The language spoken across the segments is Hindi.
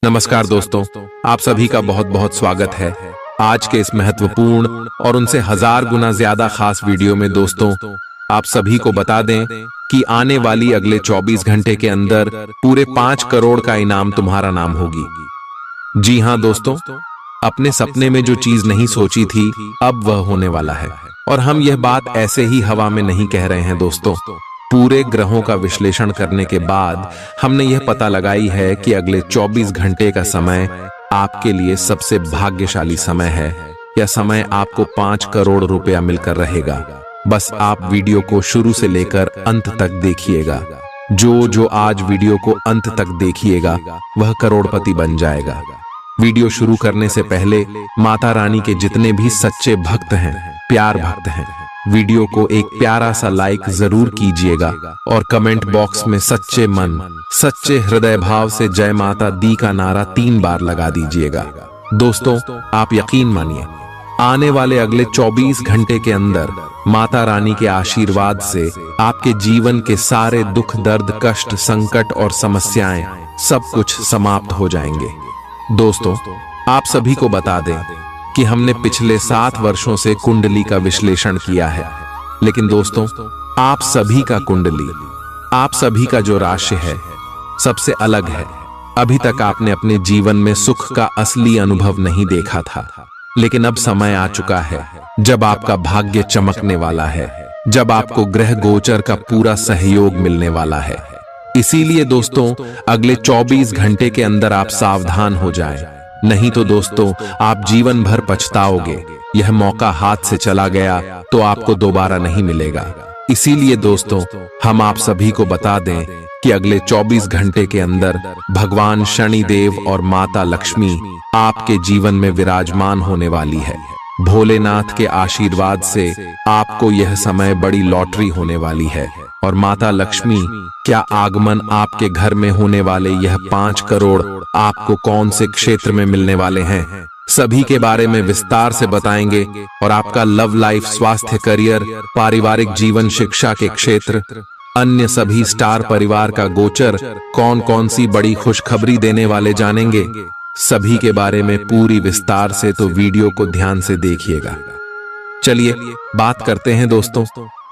नमस्कार दोस्तों, आप सभी का बहुत बहुत स्वागत है आज के इस महत्वपूर्ण और उनसे 1000 गुना ज्यादा खास वीडियो में। दोस्तों, आप सभी को बता दें कि आने वाली अगले 24 घंटे के अंदर पूरे 5 करोड़ का इनाम तुम्हारा नाम होगी। जी हां दोस्तों, अपने सपने में जो चीज नहीं सोची थी अब वह होने वाला है। और हम यह बात ऐसे ही हवा में नहीं कह रहे हैं दोस्तों। पूरे ग्रहों का विश्लेषण करने के बाद हमने यह पता लगाई है कि अगले 24 घंटे का समय आपके लिए सबसे भाग्यशाली समय है। यह समय आपको 5 करोड़ रुपया मिलकर रहेगा। बस आप वीडियो को शुरू से लेकर अंत तक देखिएगा। जो आज वीडियो को अंत तक देखिएगा वह करोड़पति बन जाएगा। वीडियो शुरू करने से पहले माता रानी के जितने भी सच्चे भक्त हैं, प्यार भक्त हैं, वीडियो को एक प्यारा सा लाइक जरूर कीजिएगा और कमेंट बॉक्स में सच्चे मन, सच्चे हृदय भाव से जय माता दी का नारा 3 बार लगा दीजिएगा। दोस्तों, आप यकीन मानिए, आने वाले अगले 24 घंटे के अंदर माता रानी के आशीर्वाद से आपके जीवन के सारे दुख, दर्द, कष्ट, संकट और समस्याएं सब कुछ समाप्त हो जाएंगे। दोस्तों, आप सभी को बता दें कि हमने पिछले 7 वर्षों से कुंडली का विश्लेषण किया है। लेकिन दोस्तों, आप सभी का कुंडली, आप सभी का जो राशि है सबसे अलग है। अभी तक आपने अपने जीवन में सुख का असली अनुभव नहीं देखा था, लेकिन अब समय आ चुका है जब आपका भाग्य चमकने वाला है, जब आपको ग्रह गोचर का पूरा सहयोग मिलने वाला है। इसीलिए दोस्तों, अगले 24 घंटे के अंदर आप सावधान हो जाएं, नहीं तो दोस्तों आप जीवन भर पछताओगे। यह मौका हाथ से चला गया तो आपको दोबारा नहीं मिलेगा। इसीलिए दोस्तों, हम आप सभी को बता दें कि अगले 24 घंटे के अंदर भगवान शनिदेव और माता लक्ष्मी आपके जीवन में विराजमान होने वाली है। भोलेनाथ के आशीर्वाद से आपको यह समय बड़ी लॉटरी होने वाली है। और माता लक्ष्मी क्या आगमन आपके घर में होने वाले यह 5 करोड़ आपको कौन से क्षेत्र में मिलने वाले हैं, सभी के बारे में विस्तार से बताएंगे। और आपका लव लाइफ, स्वास्थ्य, करियर, पारिवारिक जीवन, शिक्षा के क्षेत्र, अन्य सभी स्टार परिवार का गोचर कौन कौन सी बड़ी खुशखबरी देने वाले जानेंगे, सभी के बारे में पूरी विस्तार से। तो वीडियो को ध्यान से देखिएगा। चलिए बात करते हैं दोस्तों।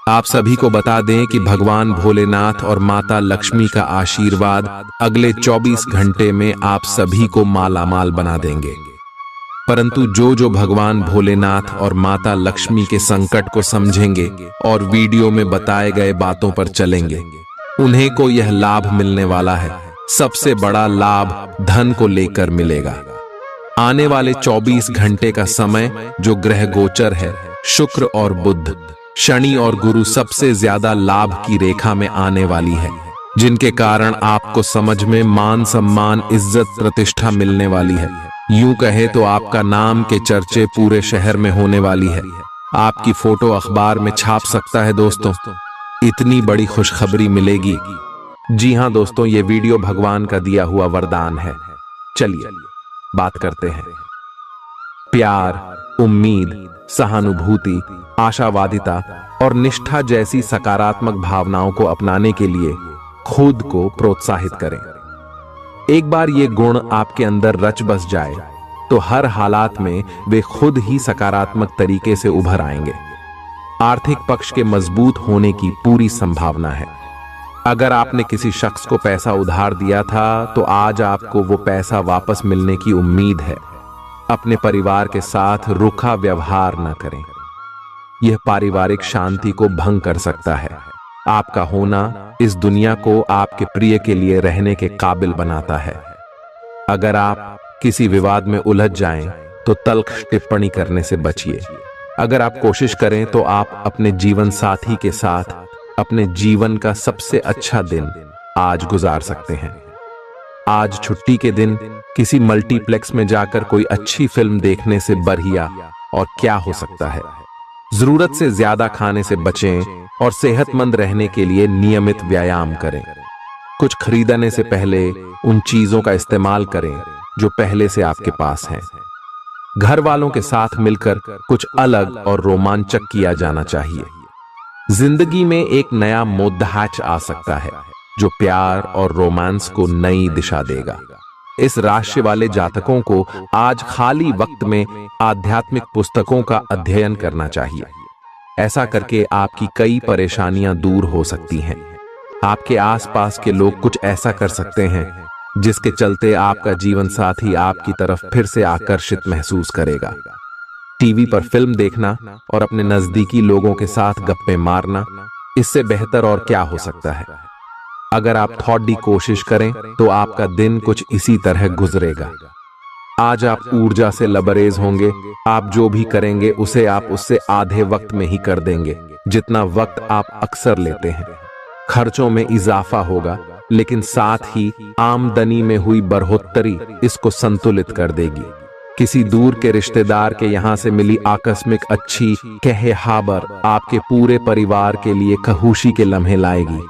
आप सभी को बता दें कि भगवान भोलेनाथ और माता लक्ष्मी का आशीर्वाद अगले 24 घंटे में आप सभी को मालामाल बना देंगे। परंतु जो भगवान भोलेनाथ और माता लक्ष्मी के संकट को समझेंगे और वीडियो में बताए गए बातों पर चलेंगे, उन्हें को यह लाभ मिलने वाला है। सबसे बड़ा लाभ धन को लेकर मिलेगा। आने वाले 24 घंटे का समय जो ग्रह गोचर है, शुक्र और बुध, शनि और गुरु सबसे ज्यादा लाभ की रेखा में आने वाली है, जिनके कारण आपको समझ में मान, सम्मान, इज्जत, प्रतिष्ठा मिलने वाली है। यूं कहे तो आपका नाम के चर्चे पूरे शहर में होने वाली है। आपकी फोटो अखबार में छाप सकता है दोस्तों। इतनी बड़ी खुशखबरी मिलेगी। जी हां दोस्तों, ये वीडियो भगवान का दिया हुआ वरदान है। चलिए बात करते हैं। प्यार, उम्मीद, सहानुभूति, आशावादिता और निष्ठा जैसी सकारात्मक भावनाओं को अपनाने के लिए खुद को प्रोत्साहित करें। एक बार ये गुण आपके अंदर रच बस जाए तो हर हालात में वे खुद ही सकारात्मक तरीके से उभर आएंगे। आर्थिक पक्ष के मजबूत होने की पूरी संभावना है। अगर आपने किसी शख्स को पैसा उधार दिया था तो आज आपको वो पैसा वापस मिलने की उम्मीद है। अपने परिवार के साथ रूखा व्यवहार न करें, यह पारिवारिक शांति को भंग कर सकता है। आपका होना इस दुनिया को आपके प्रिय के लिए रहने के काबिल बनाता है। अगर आप किसी विवाद में उलझ जाएं तो तल्ख टिप्पणी करने से बचिए। अगर आप कोशिश करें तो आप अपने जीवन साथी के साथ अपने जीवन का सबसे अच्छा दिन आज गुजार सकते हैं। आज छुट्टी के दिन किसी मल्टीप्लेक्स में जाकर कोई अच्छी फिल्म देखने से बढ़िया और क्या हो सकता है। जरूरत से ज्यादा खाने से बचें और सेहतमंद रहने के लिए नियमित व्यायाम करें। कुछ खरीदने से पहले उन चीजों का इस्तेमाल करें जो पहले से आपके पास हैं। घर वालों के साथ मिलकर कुछ अलग और रोमांचक किया जाना चाहिए। जिंदगी में एक नया मोद्दाच आ सकता है जो प्यार और रोमांस को नई दिशा देगा। इस राशि वाले जातकों को आज खाली वक्त में आध्यात्मिक पुस्तकों का अध्ययन करना चाहिए। ऐसा करके आपकी कई परेशानियां दूर हो सकती हैं। आपके आसपास के लोग कुछ ऐसा कर सकते हैं जिसके चलते आपका जीवन साथी आपकी तरफ फिर से आकर्षित महसूस करेगा। टीवी पर फिल्म देखना और अपने नजदीकी लोगों के साथ गप्पे मारना, इससे बेहतर और क्या हो सकता है। अगर आप थोड़ी कोशिश करें तो आपका दिन कुछ इसी तरह गुजरेगा। आज आप ऊर्जा से लबरेज होंगे। आप जो भी करेंगे उसे आप उससे आधे वक्त में ही कर देंगे जितना वक्त आप अक्सर लेते हैं। खर्चों में इजाफा होगा, लेकिन साथ ही आमदनी में हुई बढ़ोतरी इसको संतुलित कर देगी। किसी दूर के रिश्तेदार के यहाँ से मिली आकस्मिक अच्छी खबर आपके पूरे परिवार के लिए खुशी के लम्हे लाएगी।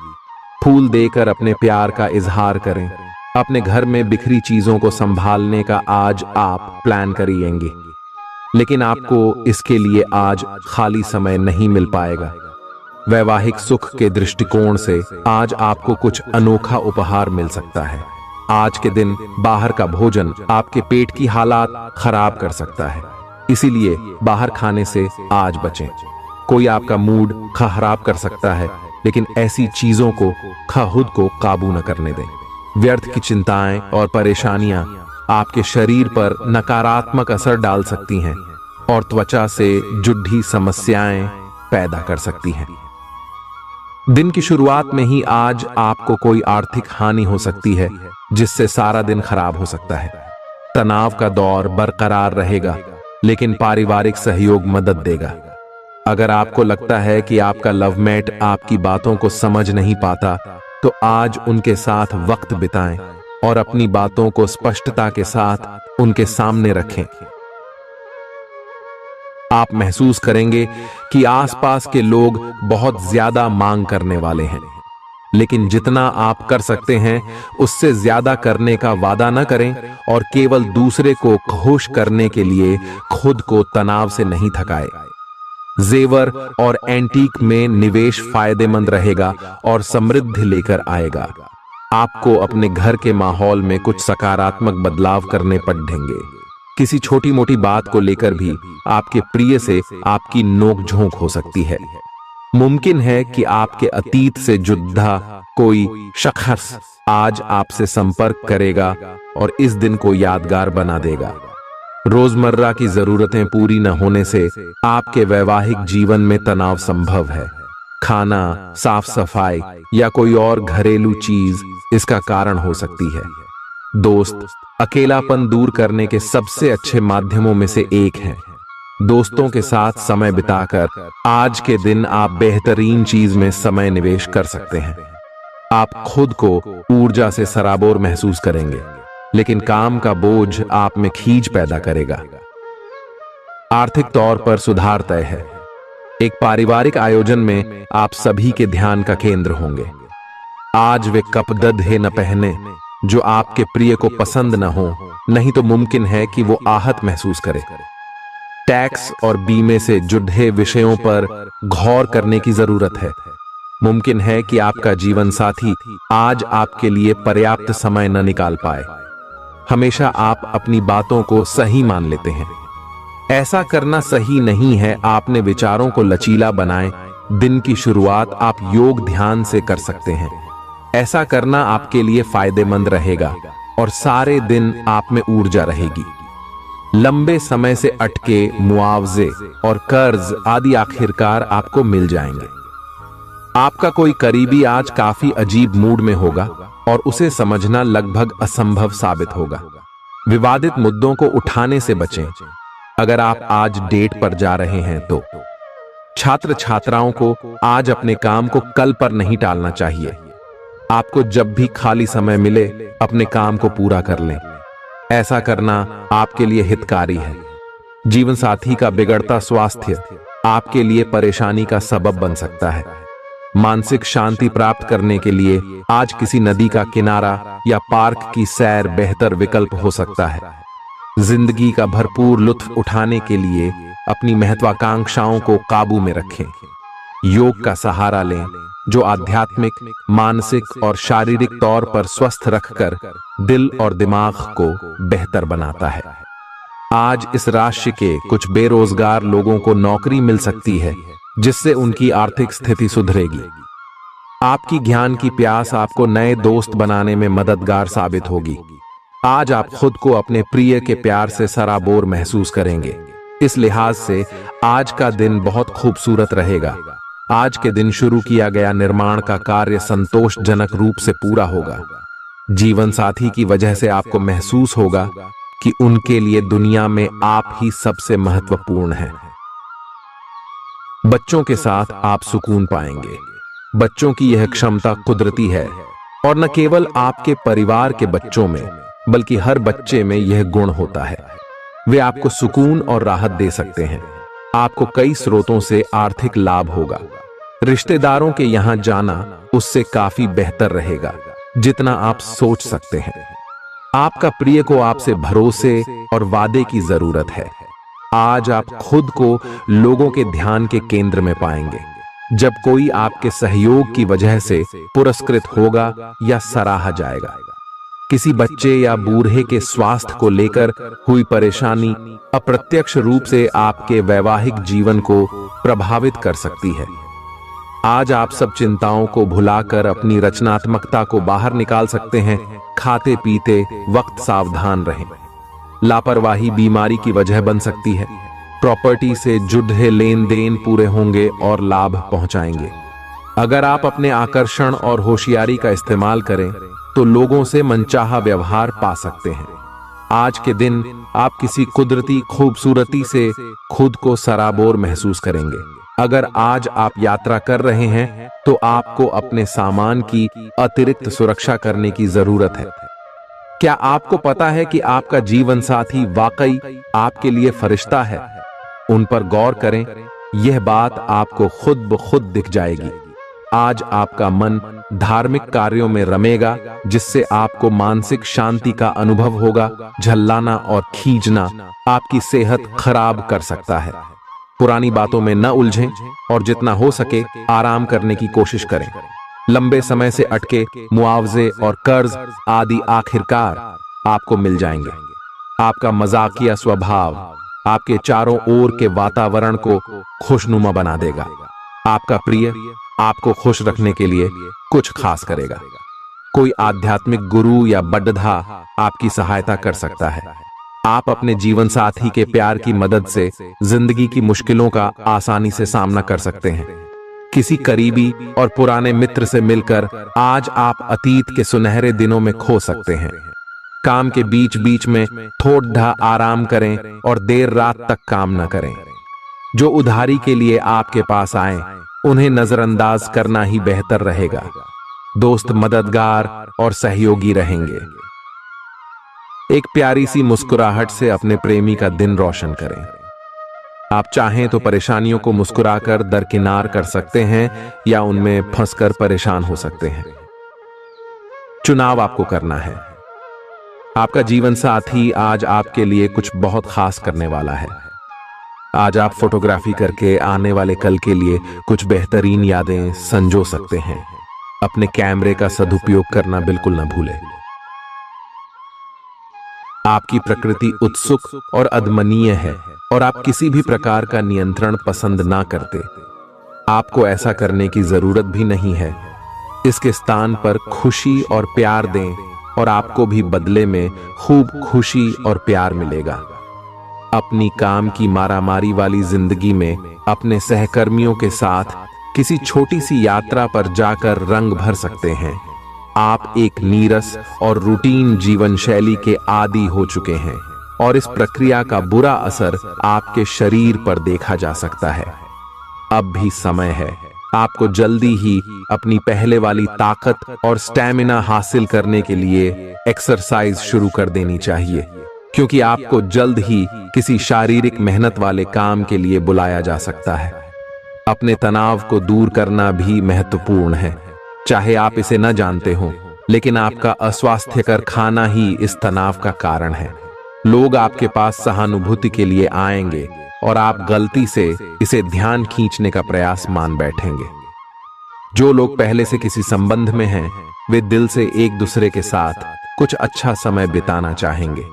फूल देकर अपने प्यार का इजहार करें। अपने घर में बिखरी चीजों को संभालने का आज आप प्लान करिएंगे, लेकिन आपको इसके लिए आज खाली समय नहीं मिल पाएगा। वैवाहिक सुख के दृष्टिकोण से आज आपको कुछ अनोखा उपहार मिल सकता है। आज के दिन बाहर का भोजन आपके पेट की हालात खराब कर सकता है, इसीलिए बाहर खाने से आज बचें। कोई आपका मूड खराब कर सकता है, लेकिन ऐसी चीजों को खुद को काबू न करने दें। व्यर्थ की चिंताएं और परेशानियां आपके शरीर पर नकारात्मक असर डाल सकती हैं और त्वचा से जुड़ी समस्याएं पैदा कर सकती हैं। दिन की शुरुआत में ही आज आपको कोई आर्थिक हानि हो सकती है, जिससे सारा दिन खराब हो सकता है। तनाव का दौर बरकरार रहेगा, लेकिन पारिवारिक सहयोग मदद देगा। अगर आपको लगता है कि आपका लवमेट आपकी बातों को समझ नहीं पाता, तो आज उनके साथ वक्त बिताएं और अपनी बातों को स्पष्टता के साथ उनके सामने रखें। आप महसूस करेंगे कि आसपास के लोग बहुत ज्यादा मांग करने वाले हैं, लेकिन जितना आप कर सकते हैं उससे ज्यादा करने का वादा न करें और केवल दूसरे को खुश करने के लिए खुद को तनाव से नहीं थकाए। जेवर और एंटीक में निवेश फायदेमंद रहेगा और समृद्धि लेकर आएगा। आपको अपने घर के माहौल में कुछ सकारात्मक बदलाव करने पड़ेंगे। किसी छोटी मोटी बात को लेकर भी आपके प्रिय से आपकी नोकझोंक हो सकती है। मुमकिन है कि आपके अतीत से जुड़ा कोई शख्स आज आपसे संपर्क करेगा और इस दिन को यादगार बना देगा। रोजमर्रा की जरूरतें पूरी न होने से आपके वैवाहिक जीवन में तनाव संभव है। खाना, साफ सफाई या कोई और घरेलू चीज इसका कारण हो सकती है। दोस्त अकेलापन दूर करने के सबसे अच्छे माध्यमों में से एक है। दोस्तों के साथ समय बिताकर आज के दिन आप बेहतरीन चीज में समय निवेश कर सकते हैं। आप खुद को ऊर्जा से सराबोर महसूस करेंगे, लेकिन काम का बोझ आप में खींच पैदा करेगा। आर्थिक तौर पर सुधार तय है। एक पारिवारिक आयोजन में आप सभी के ध्यान का केंद्र होंगे। आज वे कपड़े न पहने जो आपके प्रिय को पसंद न हो, नहीं तो मुमकिन है कि वो आहत महसूस करे। टैक्स और बीमे से जुड़े विषयों पर गौर करने की जरूरत है। मुमकिन है कि आपका जीवन साथी आज आपके लिए पर्याप्त समय न निकाल पाए। हमेशा आप अपनी बातों को सही मान लेते हैं। ऐसा करना सही नहीं है। आपने विचारों को लचीला बनाएं। दिन की शुरुआत आप योग ध्यान से कर सकते हैं। ऐसा करना आपके लिए फायदेमंद रहेगा और सारे दिन आप में ऊर्जा रहेगी। लंबे समय से अटके मुआवजे और कर्ज आदि आखिरकार आपको मिल जाएंगे। आपका कोई करीबी आज काफी अजीब मूड में होगा और उसे समझना लगभग असंभव साबित होगा। विवादित मुद्दों को उठाने से बचें। अगर आप आज डेट पर जा रहे हैं तो छात्र छात्राओं को आज अपने काम को कल पर नहीं टालना चाहिए। आपको जब भी खाली समय मिले अपने काम को पूरा कर लें। ऐसा करना आपके लिए हितकारी है। जीवन साथी का बिगड़ता स्वास्थ्य आपके लिए परेशानी का सबब बन सकता है। मानसिक शांति प्राप्त करने के लिए आज किसी नदी का किनारा या पार्क की सैर बेहतर विकल्प हो सकता है। जिंदगी का भरपूर लुत्फ उठाने के लिए अपनी महत्वाकांक्षाओं को काबू में रखें। योग का सहारा लें जो आध्यात्मिक, मानसिक और शारीरिक तौर पर स्वस्थ रखकर दिल और दिमाग को बेहतर बनाता है। आज इस राशि के कुछ बेरोजगार लोगों को नौकरी मिल सकती है, जिससे उनकी आर्थिक स्थिति सुधरेगी। आपकी ज्ञान की प्यास आपको नए दोस्त बनाने में मददगार साबित होगी। आज आप खुद को अपने प्रिय के प्यार से सराबोर महसूस करेंगे। इस लिहाज से आज का दिन बहुत खूबसूरत रहेगा। आज के दिन शुरू किया गया निर्माण का कार्य संतोषजनक रूप से पूरा होगा। जीवन साथी की वजह से आपको महसूस होगा कि उनके लिए दुनिया में आप ही सबसे महत्वपूर्ण हैं। बच्चों के साथ आप सुकून पाएंगे। बच्चों की यह क्षमता कुदरती है और न केवल आपके परिवार के बच्चों में बल्कि हर बच्चे में यह गुण होता है। वे आपको सुकून और राहत दे सकते हैं। आपको कई स्रोतों से आर्थिक लाभ होगा। रिश्तेदारों के यहां जाना उससे काफी बेहतर रहेगा जितना आप सोच सकते हैं। आपका प्रिय को आपसे भरोसे और वादे की जरूरत है। आज आप खुद को लोगों के ध्यान के केंद्र में पाएंगे जब कोई आपके सहयोग की वजह से पुरस्कृत होगा या सराहा जाएगा। किसी बच्चे या बूढ़े के स्वास्थ्य को लेकर हुई परेशानी अप्रत्यक्ष रूप से आपके वैवाहिक जीवन को प्रभावित कर सकती है। आज आप सब चिंताओं को भुलाकर अपनी रचनात्मकता को बाहर निकाल सकते हैं। खाते पीते वक्त सावधान रहें। लापरवाही बीमारी की वजह बन सकती है। प्रॉपर्टी से जुड़े लेन देन पूरे होंगे और लाभ पहुंचाएंगे। अगर आप अपने आकर्षण और होशियारी का इस्तेमाल करें तो लोगों से मनचाहा व्यवहार पा सकते हैं। आज के दिन आप किसी कुदरती खूबसूरती से खुद को सराबोर महसूस करेंगे। अगर आज आप यात्रा कर रहे हैं तो आपको अपने सामान की अतिरिक्त सुरक्षा करने की जरूरत है। क्या आपको पता है कि आपका जीवन साथी वाकई आपके लिए फरिश्ता है? उन पर गौर करें। यह बात आपको खुद ब खुद दिख जाएगी। आज आपका मन धार्मिक कार्यों में रमेगा जिससे आपको मानसिक शांति का अनुभव होगा। झल्लाना और खींचना आपकी सेहत खराब कर सकता है। पुरानी बातों में न उलझें और जितना हो सके आराम करने की कोशिश करें। लंबे समय से अटके मुआवजे और कर्ज आदि आखिरकार आपको मिल जाएंगे। आपका मजाकिया स्वभाव आपके चारों ओर के वातावरण को खुशनुमा बना देगा। आपका प्रिय आपको खुश रखने के लिए कुछ खास करेगा। कोई आध्यात्मिक गुरु या बड्ढा आपकी सहायता कर सकता है। आप अपने जीवन साथी के प्यार की मदद से जिंदगी की मुश्किलों का आसानी से सामना कर सकते हैं। किसी करीबी और पुराने मित्र से मिलकर आज आप अतीत के सुनहरे दिनों में खो सकते हैं। काम के बीच बीच में थोड़ा आराम करें और देर रात तक काम न करें। जो उधारी के लिए आपके पास आए उन्हें नजरअंदाज करना ही बेहतर रहेगा। दोस्त मददगार और सहयोगी रहेंगे। एक प्यारी सी मुस्कुराहट से अपने प्रेमी का दिन रोशन करें। आप चाहें तो परेशानियों को मुस्कुराकर दरकिनार कर सकते हैं या उनमें फंसकर परेशान हो सकते हैं। चुनाव आपको करना है। आपका जीवन साथी आज आपके लिए कुछ बहुत खास करने वाला है। आज आप फोटोग्राफी करके आने वाले कल के लिए कुछ बेहतरीन यादें संजो सकते हैं। अपने कैमरे का सदुपयोग करना बिल्कुल न भूलें। आपकी प्रकृति उत्सुक और अदमनीय है और आप किसी भी प्रकार का नियंत्रण पसंद ना करते। आपको ऐसा करने की जरूरत भी नहीं है। इसके स्थान पर खुशी और प्यार दें और आपको भी बदले में खूब खुशी और प्यार मिलेगा। अपनी काम की मारामारी वाली जिंदगी में अपने सहकर्मियों के साथ किसी छोटी सी यात्रा पर जाकर रंग भर सकते हैं। आप एक नीरस और रूटीन जीवन शैली के आदी हो चुके हैं और इस प्रक्रिया का बुरा असर आपके शरीर पर देखा जा सकता है। अब भी समय है। आपको जल्दी ही अपनी पहले वाली ताकत और स्टैमिना हासिल करने के लिए एक्सरसाइज शुरू कर देनी चाहिए, क्योंकि आपको जल्द ही किसी शारीरिक मेहनत वाले काम के लिए बुलाया जा सकता है। अपने तनाव को दूर करना भी महत्वपूर्ण है। चाहे आप इसे न जानते हो, लेकिन आपका अस्वास्थ्यकर खाना ही इस तनाव का कारण है। लोग आपके पास सहानुभूति के लिए आएंगे और आप गलती से इसे ध्यान खींचने का प्रयास मान बैठेंगे। जो लोग पहले से किसी संबंध में हैं, वे दिल से एक दूसरे के साथ कुछ अच्छा समय बिताना चाहेंगे।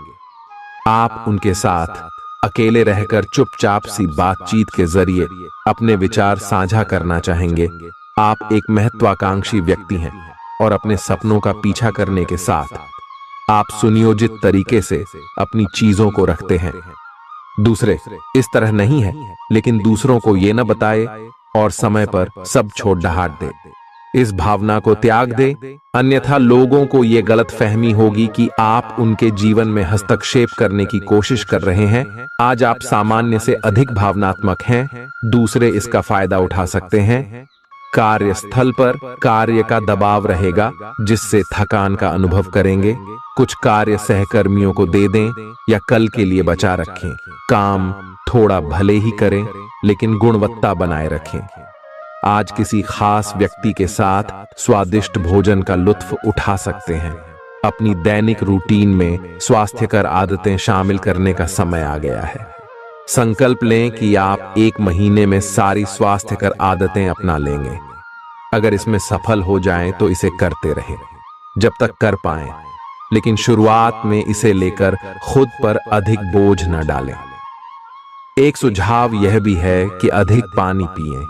आप उनके साथ अकेले रहकर चुपचाप सी बातचीत के जरिए अपने विचार साझा करना चाहेंगे। आप एक महत्वाकांक्षी व्यक्ति हैं और अपने सपनों का पीछा करने के साथ आप सुनियोजित तरीके से अपनी चीजों को रखते हैं। दूसरे इस तरह नहीं है, लेकिन दूसरों को ये न बताए और समय पर सब छोड़ डहाट दे। इस भावना को त्याग दे, अन्यथा लोगों को ये गलत फहमी होगी कि आप उनके जीवन में हस्तक्षेप करने की कोशिश कर रहे हैं। आज आप सामान्य से अधिक भावनात्मक हैं, दूसरे इसका फायदा उठा सकते हैं। कार्यस्थल पर कार्य का दबाव रहेगा, जिससे थकान का अनुभव करेंगे। कुछ कार्य सहकर्मियों को दे दें या कल के लिए बचा रखें। काम थोड़ा भले ही करें, लेकिन गुणवत्ता बनाए रखें। आज किसी खास व्यक्ति के साथ स्वादिष्ट भोजन का लुत्फ उठा सकते हैं। अपनी दैनिक रूटीन में स्वास्थ्यकर आदतें शामिल करने का समय आ गया है। संकल्प लें कि आप 1 महीने में सारी स्वास्थ्यकर आदतें अपना लेंगे। अगर इसमें सफल हो जाएं तो इसे करते रहें जब तक कर पाएं, लेकिन शुरुआत में इसे लेकर खुद पर अधिक बोझ न डालें। एक सुझाव यह भी है कि अधिक पानी पिएं।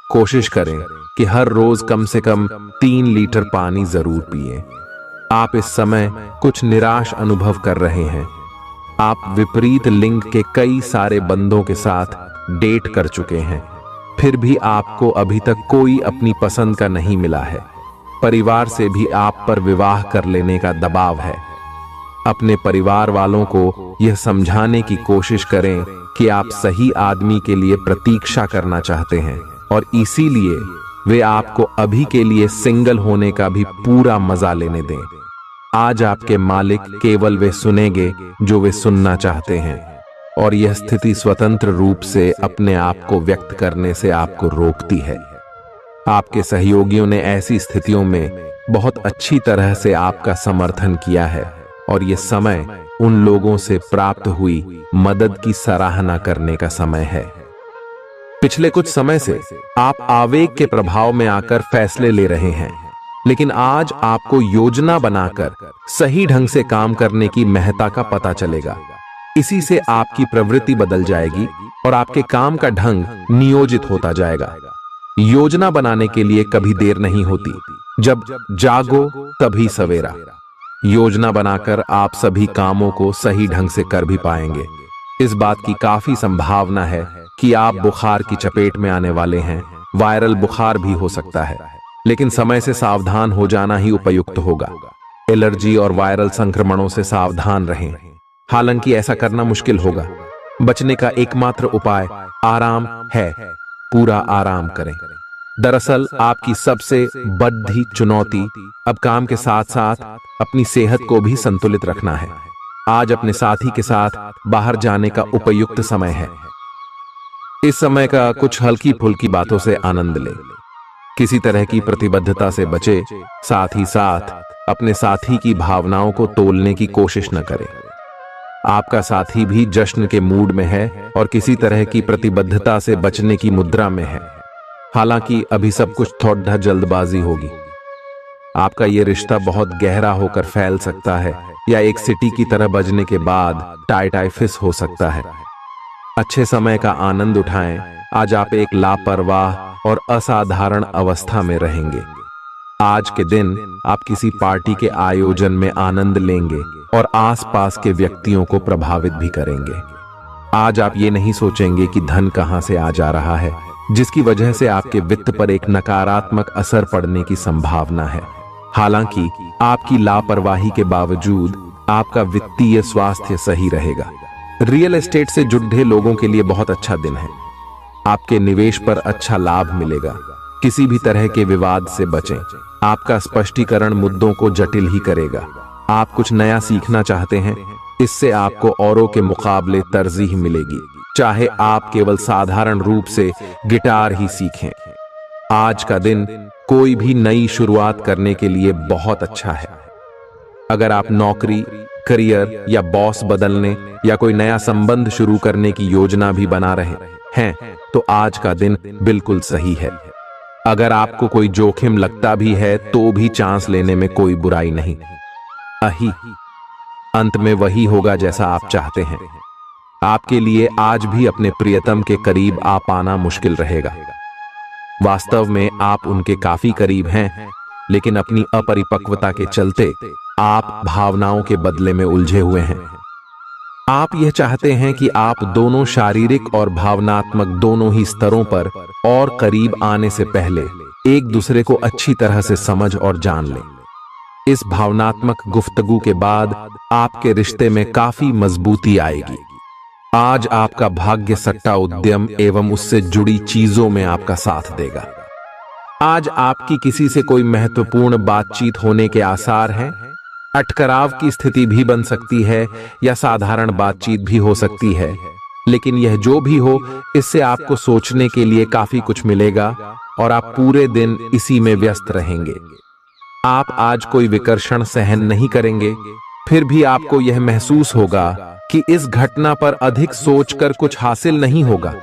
कोशिश करें कि हर रोज कम से कम 3 लीटर पानी जरूर पिएं। आप इस समय कुछ निराश अनुभव कर रहे हैं। आप विपरीत लिंग के कई सारे बंदों के साथ डेट कर चुके हैं, फिर भी आपको अभी तक कोई अपनी पसंद का नहीं मिला है। परिवार से भी आप पर विवाह कर लेने का दबाव है। अपने परिवार वालों को यह समझाने की कोशिश करें कि आप सही आदमी के लिए प्रतीक्षा करना चाहते हैं और इसीलिए वे आपको अभी के लिए सिंगल होने का भी पूरा मजा लेने दें। आज आपके मालिक केवल वे सुनेंगे जो वे सुनना चाहते हैं, और यह स्थिति स्वतंत्र रूप से अपने आप को व्यक्त करने से आपको रोकती है। आपके सहयोगियों ने ऐसी स्थितियों में बहुत अच्छी तरह से आपका समर्थन किया है, और यह समय उन लोगों से प्राप्त हुई मदद की सराहना करने का समय है। पिछले कुछ समय से आप आवेग के प्रभाव में आकर फैसले ले रहे हैं, लेकिन आज आपको योजना बनाकर सही ढंग से काम करने की महत्ता का पता चलेगा। इसी से आपकी प्रवृत्ति बदल जाएगी और आपके काम का ढंग नियोजित होता जाएगा। योजना बनाने के लिए कभी देर नहीं होती, जब जागो तभी सवेरा। योजना बनाकर आप सभी कामों को सही ढंग से कर भी पाएंगे। इस बात की काफी संभावना है कि आप बुखार की चपेट में आने वाले हैं। वायरल बुखार भी हो सकता है, लेकिन समय से सावधान हो जाना ही उपयुक्त होगा। एलर्जी और वायरल संक्रमणों से सावधान रहें। हालांकि ऐसा करना मुश्किल होगा। बचने का एकमात्र उपाय आराम है। पूरा आराम करें। दरअसल आपकी सबसे बड़ी चुनौती अब काम के साथ साथ अपनी सेहत को भी संतुलित रखना है। आज अपने साथी के साथ बाहर जाने का उपयुक्त समय है। इस समय का कुछ हल्की फुल्की बातों से आनंद लें। किसी तरह की प्रतिबद्धता से बचे, साथ ही साथ अपने साथी की भावनाओं को तोलने की कोशिश न करें। आपका साथी भी जश्न के मूड में है और किसी तरह की प्रतिबद्धता से बचने की मुद्रा में है। हालांकि अभी सब कुछ थोड़ा जल्दबाजी होगी। आपका ये रिश्ता बहुत गहरा होकर फैल सकता है या एक सिटी की तरह बजने के बाद टाई फिस हो सकता है। अच्छे समय का आनंद उठाएं। आज आप एक लापरवाह और असाधारण अवस्था में रहेंगे। आज के दिन आप किसी पार्टी के आयोजन में आनंद लेंगे और आसपास के व्यक्तियों को प्रभावित भी करेंगे। आज आप ये नहीं सोचेंगे कि धन कहां से आ जा रहा है, जिसकी वजह से आपके वित्त पर एक नकारात्मक असर पड़ने की संभावना है। हालांकि आपकी लापरवाही के बावजूद आपका वित्तीय स्वास्थ्य सही रहेगा। रियल एस्टेट से जुड़े लोगों के लिए बहुत अच्छा दिन है। आपके निवेश पर अच्छा लाभ मिलेगा। किसी भी तरह के विवाद से बचें। आपका स्पष्टीकरण मुद्दों को जटिल ही करेगा। आप कुछ नया सीखना चाहते हैं, इससे आपको औरों के मुकाबले तरजीह मिलेगी, चाहे आप केवल साधारण रूप से गिटार ही सीखें। आज का दिन कोई भी नई शुरुआत करने के लिए बहुत अच्छा है। अगर आप नौकरी, करियर या बॉस बदलने या कोई नया संबंध शुरू करने की योजना भी बना रहे हैं, तो आज का दिन बिल्कुल सही है। अगर आपको कोई जोखिम लगता भी है तो भी चांस लेने में कोई बुराई नहीं। अही अंत में वही होगा जैसा आप चाहते हैं। आपके लिए आज भी अपने प्रियतम के करीब आ पाना मुश्किल रहेगा। वास्तव में आप उनके काफी करीब हैं, लेकिन अपनी अपरिपक्वता के चलते आप भावनाओं के बदले में उलझे हुए हैं। आप यह चाहते हैं कि आप दोनों शारीरिक और भावनात्मक दोनों ही स्तरों पर और करीब आने से पहले एक दूसरे को अच्छी तरह से समझ और जान लें। इस भावनात्मक गुफ्तगू के बाद आपके रिश्ते में काफी मजबूती आएगी। आज आपका भाग्य सट्टा उद्यम एवं उससे जुड़ी चीजों में आपका साथ देगा। आज आपकी किसी से कोई महत्वपूर्ण बातचीत होने के आसार हैं। अटकराव की स्थिति भी बन सकती है या साधारण बातचीत भी हो सकती है, लेकिन यह जो भी हो, इससे आपको सोचने के लिए काफी कुछ मिलेगा और आप पूरे दिन इसी में व्यस्त रहेंगे। आप आज कोई विकर्षण सहन नहीं करेंगे, फिर भी आपको यह महसूस होगा कि इस घटना पर अधिक सोचकर कुछ हासिल नहीं होगा।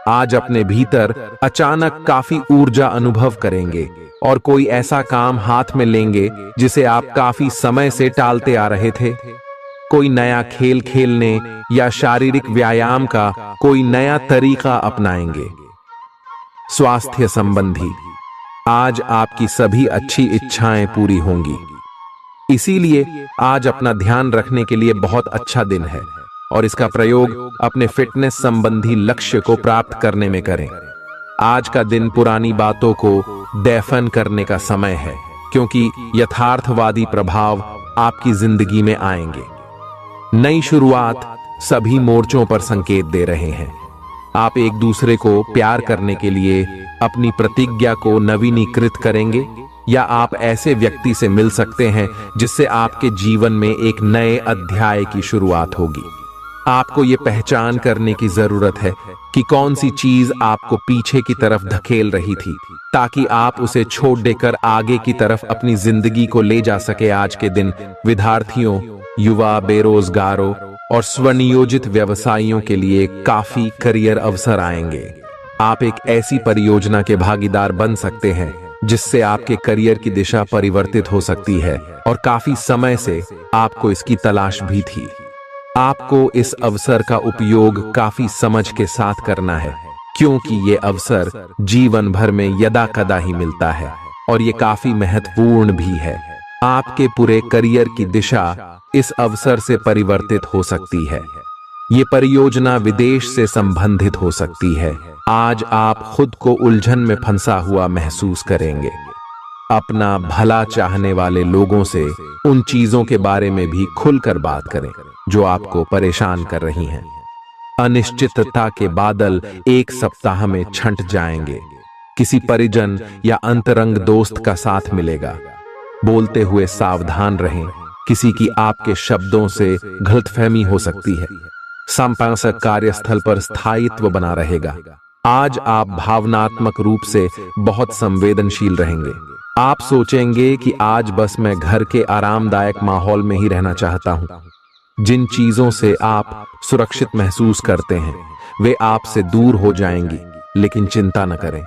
आज अपने भीतर अचानक काफी ऊर्जा अनुभव करेंगे और कोई ऐसा काम हाथ में लेंगे जिसे आप काफी समय से टालते आ रहे थे। कोई नया खेल खेलने या शारीरिक व्यायाम का कोई नया तरीका अपनाएंगे। स्वास्थ्य संबंधी आज आपकी सभी अच्छी इच्छाएं पूरी होंगी, इसीलिए आज अपना ध्यान रखने के लिए बहुत अच्छा दिन है और इसका प्रयोग अपने फिटनेस संबंधी लक्ष्य को प्राप्त करने में करें। आज का दिन पुरानी बातों को दफन करने का समय है, क्योंकि यथार्थवादी प्रभाव आपकी जिंदगी में आएंगे। नई शुरुआत सभी मोर्चों पर संकेत दे रहे हैं। आप एक दूसरे को प्यार करने के लिए अपनी प्रतिज्ञा को नवीनीकृत करेंगे, या आप ऐसे व्यक्ति से मिल सकते हैं जिससे आपके जीवन में एक नए अध्याय की शुरुआत होगी। आपको ये पहचान करने की जरूरत है कि कौन सी चीज आपको पीछे की तरफ धकेल रही थी, ताकि आप उसे छोड़ देकर आगे की तरफ अपनी जिंदगी को ले जा सके। आज के दिन विद्यार्थियों, युवा, बेरोजगारों और स्वनियोजित व्यवसायियों के लिए काफी करियर अवसर आएंगे। आप एक ऐसी परियोजना के भागीदार बन सकते हैं जिससे आपके करियर की दिशा परिवर्तित हो सकती है और काफी समय से आपको इसकी तलाश भी थी। आपको इस अवसर का उपयोग काफी समझ के साथ करना है, क्योंकि ये अवसर जीवन भर में यदा कदा ही मिलता है और ये काफी महत्वपूर्ण भी है। आपके पूरे करियर की दिशा इस अवसर से परिवर्तित हो सकती है। ये परियोजना विदेश से संबंधित हो सकती है। आज आप खुद को उलझन में फंसा हुआ महसूस करेंगे। अपना भला चाहने वाले लोगों से उन चीजों के बारे में भी खुलकर बात करें जो आपको परेशान कर रही हैं। अनिश्चितता के बादल एक सप्ताह में छंट जाएंगे। किसी परिजन या अंतरंग दोस्त का साथ मिलेगा। बोलते हुए सावधान रहें, किसी की आपके शब्दों से गलतफहमी हो सकती है। संपादक कार्यस्थल पर स्थायित्व बना रहेगा। आज आप भावनात्मक रूप से बहुत संवेदनशील रहेंगे। आप सोचेंगे कि आज बस मैं घर के आरामदायक माहौल में ही रहना चाहता हूं। जिन चीजों से आप सुरक्षित महसूस करते हैं वे आपसे दूर हो जाएंगी, लेकिन चिंता न करें।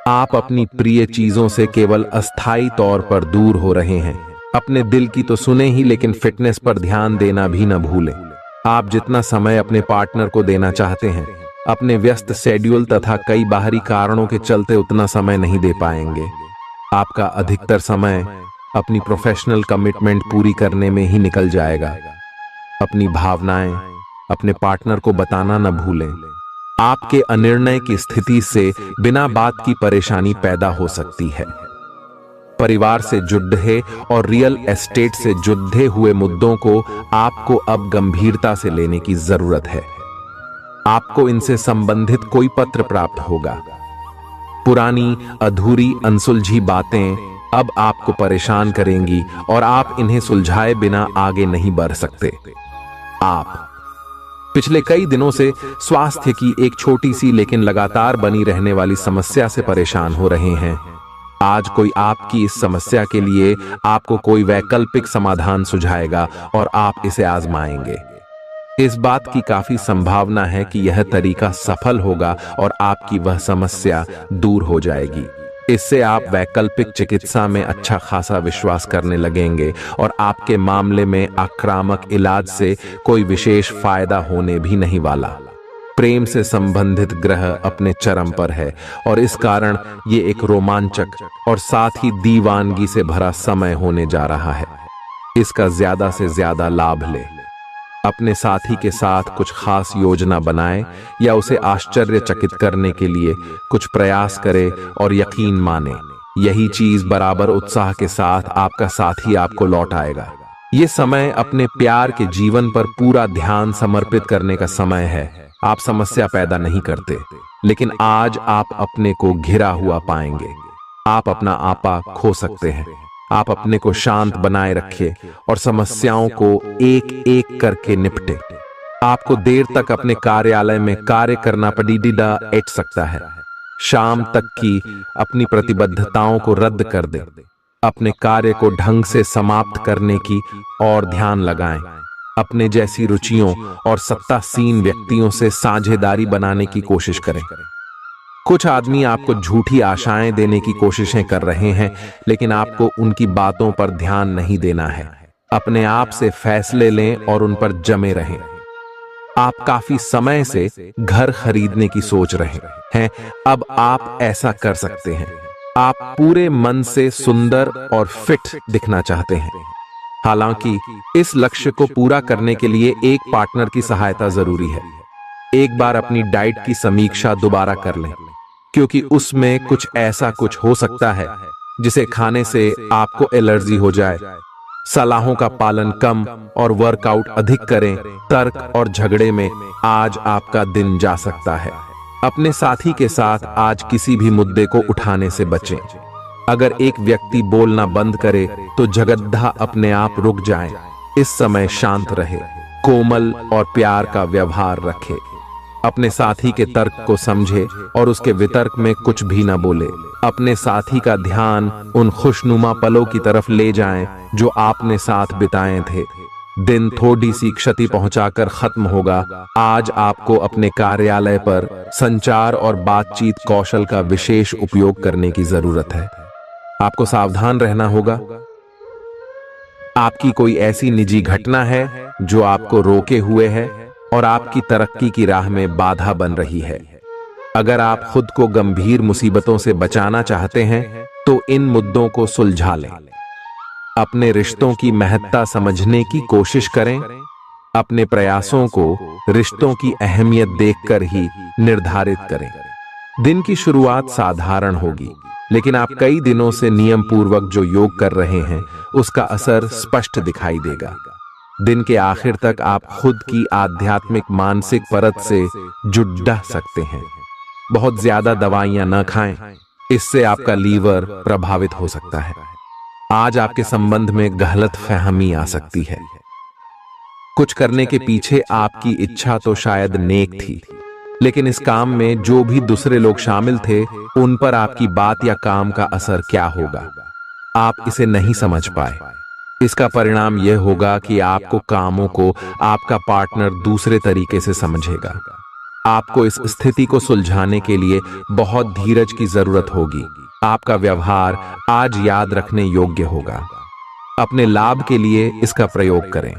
आप अपनी प्रिय चीजों से केवल अस्थायी तौर पर दूर हो रहे हैं। अपने दिल की तो सुने ही, लेकिन फिटनेस पर ध्यान देना भी न भूलें। आप जितना समय अपने पार्टनर को देना चाहते हैं, अपने व्यस्त शेड्यूल तथा कई बाहरी कारणों के चलते उतना समय नहीं दे पाएंगे। आपका अधिकतर समय अपनी प्रोफेशनल कमिटमेंट पूरी करने में ही निकल जाएगा। अपनी भावनाएं अपने पार्टनर को बताना न भूलें। आपके अनिर्णय की स्थिति से बिना बात की परेशानी पैदा हो सकती है। परिवार से जुड़े और रियल एस्टेट से जुड़े हुए मुद्दों को आपको अब गंभीरता से लेने की जरूरत है। आपको इनसे संबंधित कोई पत्र प्राप्त होगा। पुरानी अधूरी अनसुलझी बातें अब आपको परेशान करेंगी और आप इन्हें सुलझाए बिना आगे नहीं बढ़ सकते। आप पिछले कई दिनों से स्वास्थ्य की एक छोटी सी लेकिन लगातार बनी रहने वाली समस्या से परेशान हो रहे हैं। आज कोई आपकी इस समस्या के लिए आपको कोई वैकल्पिक समाधान सुझाएगा और आप इसे आजमाएंगे। इस बात की काफी संभावना है कि यह तरीका सफल होगा और आपकी वह समस्या दूर हो जाएगी। इससे आप वैकल्पिक चिकित्सा में अच्छा खासा विश्वास करने लगेंगे और आपके मामले में आक्रामक इलाज से कोई विशेष फायदा होने भी नहीं वाला। प्रेम से संबंधित ग्रह अपने चरम पर है और इस कारण ये एक रोमांचक और साथ ही दीवानगी से भरा समय होने जा रहा है। इसका ज्यादा से ज्यादा लाभ ले। अपने साथी के साथ कुछ खास योजना बनाएं या उसे आश्चर्यचकित करने के लिए कुछ प्रयास करें और यकीन माने यही चीज बराबर उत्साह के साथ आपका साथी आपको लौट आएगा। ये समय अपने प्यार के जीवन पर पूरा ध्यान समर्पित करने का समय है। आप समस्या पैदा नहीं करते, लेकिन आज आप अपने को घिरा हुआ पाएंगे। आप अपना आपा खो सकते हैं। आप अपने को शांत बनाए रखें और समस्याओं को एक एक करके निपटे। आपको देर तक अपने कार्यालय में कार्य करना पड़ सकता है। शाम तक की अपनी प्रतिबद्धताओं को रद्द कर दे। अपने कार्य को ढंग से समाप्त करने की और ध्यान लगाएं। अपने जैसी रुचियों और सत्तासीन व्यक्तियों से साझेदारी बनाने की कोशिश करें। कुछ आदमी आपको झूठी आशाएं देने की कोशिशें कर रहे हैं, लेकिन आपको उनकी बातों पर ध्यान नहीं देना है। अपने आप से फैसले लें और उन पर जमे रहें। आप काफी समय से घर खरीदने की सोच रहे हैं, अब आप ऐसा कर सकते हैं। आप पूरे मन से सुंदर और फिट दिखना चाहते हैं। हालांकि इस लक्ष्य को पूरा करने के लिए एक पार्टनर की सहायता जरूरी है। एक बार अपनी डाइट की समीक्षा दोबारा कर लें, क्योंकि उसमें कुछ ऐसा कुछ हो सकता है जिसे खाने से आपको एलर्जी हो जाए। सलाहों का पालन कम और वर्कआउट अधिक करें। तर्क और झगड़े में आज आपका दिन जा सकता है। अपने साथी के साथ आज किसी भी मुद्दे को उठाने से बचें। अगर एक व्यक्ति बोलना बंद करे तो जगद्धा अपने आप रुक जाए। इस समय शांत रहे, कोमल और प्यार का व्यवहार रखे। अपने साथी के तर्क को समझे और उसके वितर्क में कुछ भी न बोले। अपने साथी का ध्यान उन खुशनुमा पलों की तरफ ले जाएं जो आपने साथ बिताए थे। दिन थोड़ी सी क्षति पहुंचाकर खत्म होगा। आज आपको अपने कार्यालय पर संचार और बातचीत कौशल का विशेष उपयोग करने की जरूरत है। आपको सावधान रहना होगा। आपकी कोई ऐसी निजी घटना है जो आपको रोके हुए है और आपकी तरक्की की राह में बाधा बन रही है। अगर आप खुद को गंभीर मुसीबतों से बचाना चाहते हैं तो इन मुद्दों को सुलझा लें। अपने रिश्तों की महत्ता समझने की कोशिश करें। अपने प्रयासों को रिश्तों की अहमियत देखकर ही निर्धारित करें। दिन की शुरुआत साधारण होगी, लेकिन आप कई दिनों से नियम पूर्वक जो योग कर रहे हैं उसका असर स्पष्ट दिखाई देगा। दिन के आखिर तक आप खुद की आध्यात्मिक मानसिक परत से जुड़ सकते हैं। बहुत ज्यादा दवाइयां न खाएं, इससे आपका लीवर प्रभावित हो सकता है। आज आपके संबंध में गलतफहमी आ सकती है। कुछ करने के पीछे आपकी इच्छा तो शायद नेक थी, लेकिन इस काम में जो भी दूसरे लोग शामिल थे उन पर आपकी बात या काम का असर क्या होगा, आप इसे नहीं समझ पाए। इसका परिणाम यह होगा कि आपको कामों को आपका पार्टनर दूसरे तरीके से समझेगा। आपको इस स्थिति को सुलझाने के लिए बहुत धीरज की जरूरत होगी। आपका व्यवहार आज याद रखने योग्य होगा। अपने लाभ के लिए इसका प्रयोग करें।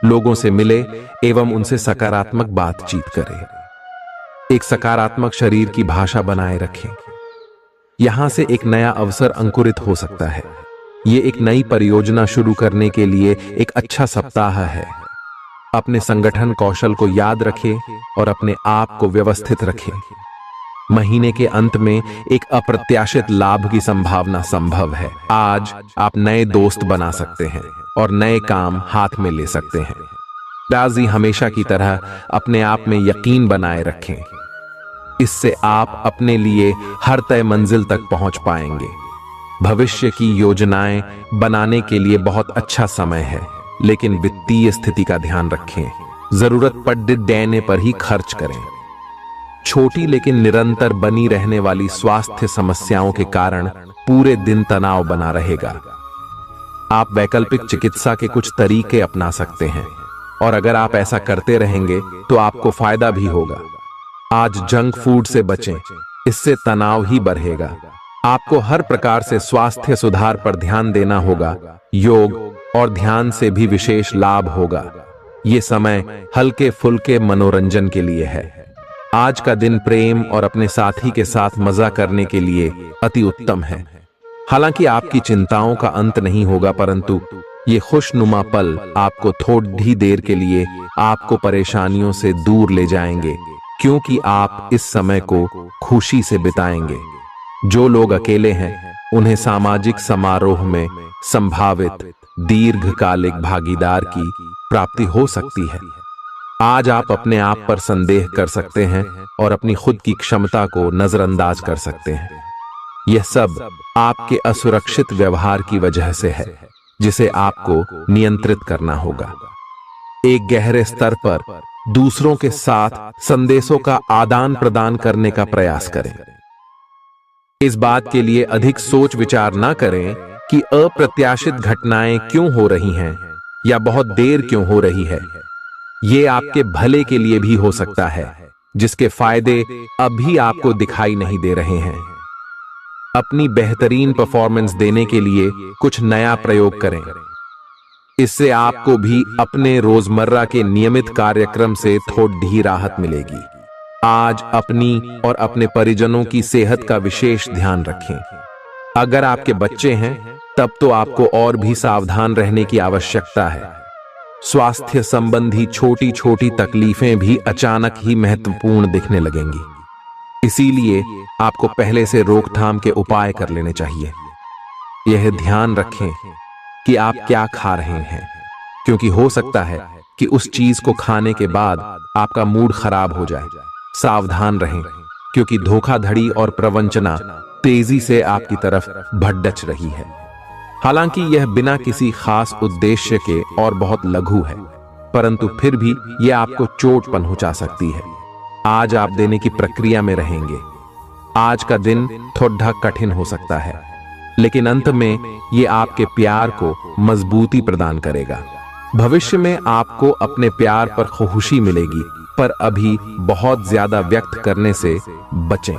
लोगों से मिले एवं उनसे सकारात्मक बातचीत करें। एक सकारात्मक शरीर की भाषा बनाए रखें। यहां से एक नया अवसर अंकुरित हो सकता है। ये एक नई परियोजना शुरू करने के लिए एक अच्छा सप्ताह है। अपने संगठन कौशल को याद रखें और अपने आप को व्यवस्थित रखें। महीने के अंत में एक अप्रत्याशित लाभ की संभावना संभव है। आज आप नए दोस्त बना सकते हैं और नए काम हाथ में ले सकते हैं। राजी हमेशा की तरह अपने आप में यकीन बनाए रखें। इससे आप अपने लिए हर तय मंजिल तक पहुंच पाएंगे। भविष्य की योजनाएं बनाने के लिए बहुत अच्छा समय है, लेकिन वित्तीय स्थिति का ध्यान रखें। जरूरत पड़ने पर ही खर्च करें। छोटी लेकिन निरंतर बनी रहने वाली स्वास्थ्य समस्याओं के कारण पूरे दिन तनाव बना रहेगा। आप वैकल्पिक चिकित्सा के कुछ तरीके अपना सकते हैं और अगर आप ऐसा करते रहेंगे तो आपको फायदा भी होगा। आज जंक फूड से बचें, इससे तनाव ही बढ़ेगा। आपको हर प्रकार से स्वास्थ्य सुधार पर ध्यान देना होगा। योग और ध्यान से भी विशेष लाभ होगा। ये समय हल्के फुल्के मनोरंजन के लिए है। आज का दिन प्रेम और अपने साथी के साथ मजा करने के लिए अति उत्तम है। हालांकि आपकी चिंताओं का अंत नहीं होगा, परंतु ये खुशनुमा पल आपको थोड़ी देर के लिए आपको परेशानियों से दूर ले जाएंगे, क्योंकि आप इस समय को खुशी से बिताएंगे। जो लोग अकेले हैं उन्हें सामाजिक समारोह में संभावित दीर्घकालिक भागीदार की प्राप्ति हो सकती है। आज आप अपने आप पर संदेह कर सकते हैं और अपनी खुद की क्षमता को नजरअंदाज कर सकते हैं। यह सब आपके असुरक्षित व्यवहार की वजह से है, जिसे आपको नियंत्रित करना होगा। एक गहरे स्तर पर दूसरों के साथ संदेशों का आदान प्रदान करने का प्रयास करें। इस बात के लिए अधिक सोच विचार ना करें कि अप्रत्याशित घटनाएं क्यों हो रही हैं या बहुत देर क्यों हो रही है। ये आपके भले के लिए भी हो सकता है, जिसके फायदे अभी आपको दिखाई नहीं दे रहे हैं। अपनी बेहतरीन परफॉर्मेंस देने के लिए कुछ नया प्रयोग करें। इससे आपको भी अपने रोजमर्रा के नियमित कार्यक्रम से थोड़ी राहत मिलेगी। आज अपनी और अपने परिजनों की सेहत का विशेष ध्यान रखें। अगर आपके बच्चे हैं तब तो आपको और भी सावधान रहने की आवश्यकता है। स्वास्थ्य संबंधी छोटी छोटी तकलीफें भी अचानक ही महत्वपूर्ण दिखने लगेंगी, इसीलिए आपको पहले से रोकथाम के उपाय कर लेने चाहिए। यह ध्यान रखें कि आप क्या खा रहे हैं, क्योंकि हो सकता है कि उस चीज को खाने के बाद आपका मूड खराब हो जाए। सावधान रहें, क्योंकि धोखाधड़ी और प्रवंचना तेजी से आपकी तरफ भड़क रही है। हालांकि यह बिना किसी खास उद्देश्य के और बहुत लघु है, परंतु फिर भी यह आपको चोट पहुंचा सकती है। आज आप देने की प्रक्रिया में रहेंगे। आज का दिन थोड़ा कठिन हो सकता है, लेकिन अंत में यह आपके प्यार को मजबूती प्रदान करेगा। भविष्य में आपको अपने प्यार पर खुशी मिलेगी, पर अभी बहुत ज्यादा व्यक्त करने से बचें।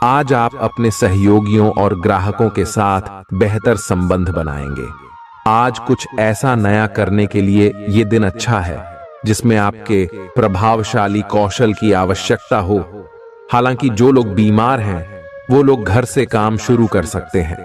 आज आप अपने सहयोगियों और ग्राहकों के साथ बेहतर संबंध बनाएंगे। आज कुछ ऐसा नया करने के लिए ये दिन अच्छा है जिसमें आपके प्रभावशाली कौशल की आवश्यकता हो। हालांकि जो लोग बीमार हैं वो लोग घर से काम शुरू कर सकते हैं।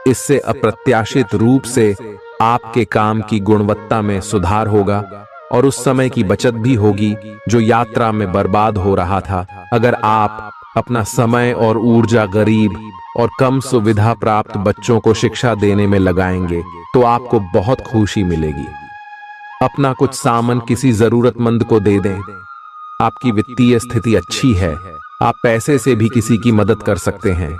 इससे अप्रत्याशित रूप से आपके काम की गुणवत्ता में सुधार होगा और उस समय की बचत भी होगी जो यात्रा में बर्बाद हो रहा था। अगर आप अपना समय और ऊर्जा गरीब और कम सुविधा प्राप्त बच्चों को शिक्षा देने में लगाएंगे तो आपको बहुत खुशी मिलेगी। अपना कुछ सामान किसी जरूरतमंद को दे दें। आपकी वित्तीय स्थिति अच्छी है, आप पैसे से भी किसी की मदद कर सकते हैं।